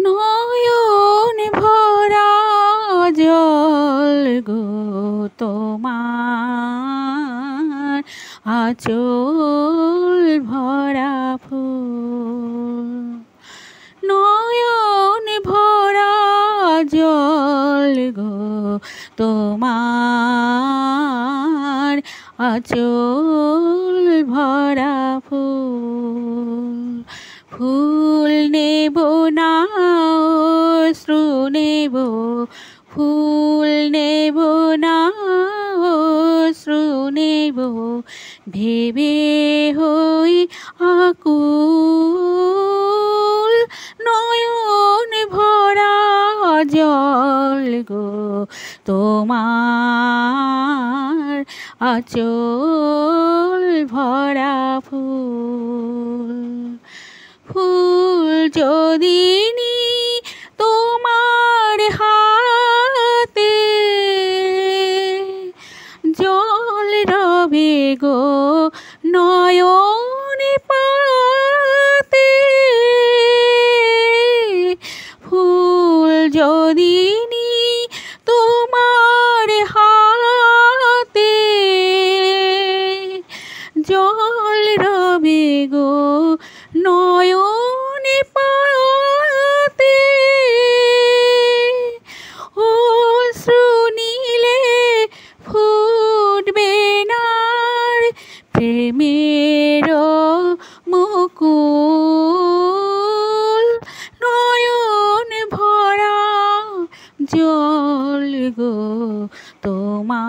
নয়ন ভরা জল গো তোমার, আঁচল ভরা ফুল। নয়ন ভরা জল গো তোমার, আঁচল ভরা ফুল। ফুল নেব না অশ্রু নেব, ফুল নেব না অশ্রু নেব, ভেবে হই আকুল। নয়ন ভরা জল গো তোমার, আঁচল ভরা ফুল। ফুল যদি নিই তোমার হাতে, জল রবে গো নয়ন পাতে। ফুল যদি নিই তোমার হাতে, জল রবে গো নয়ন পাতে। অশ্রু নীলে ফুটবে না প্রেমের মুকুল। নয়ন ভরা জল গো তোমার,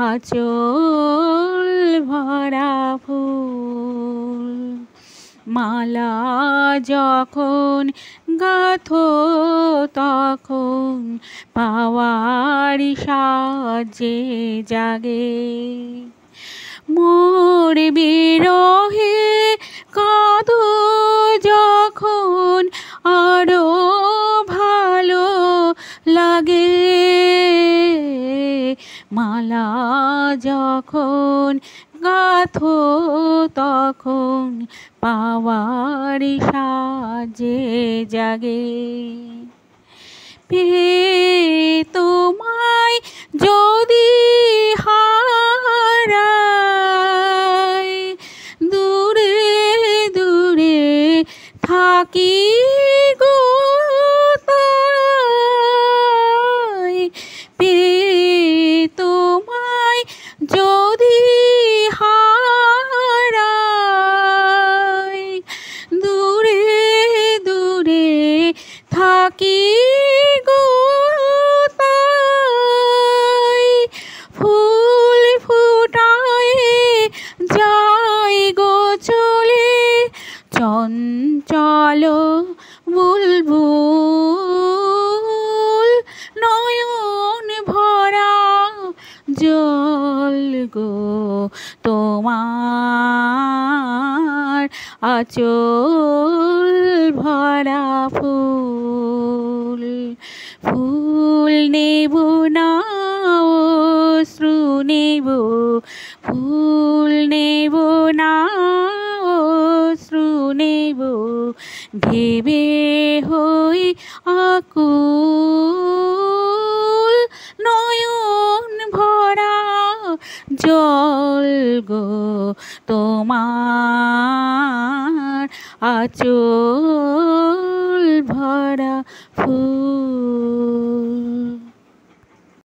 আঁচল ভরা ফুল। মালা যখন গাঁথো তখন পাওয়ার সাজে জাগে। মোর বিরহে কাঁদো যখন আরো ভালো লাগে। মালা যখন গাঁথো তখন পাওয়ার সাজে জাগে। তোমায় যদি হারাই, দূরে দূরে থাকি গো তাই। তোমায় যদি হারাই, দূরে দূরে থাকি গো তাই। ফুল ফুটায় যাই গো চলে, চঞ্চল বুলবুল। নয়ন ভরা জল গো তোমার, আঁচল ভরা ফুল। ফুল নেব না অশ্রু নেব, ফুল নেব না অশ্রু নেব, ভেবে হই আকুল। নয়ন ভরা জল গো তোমার, আঁচল ভরা ফুল।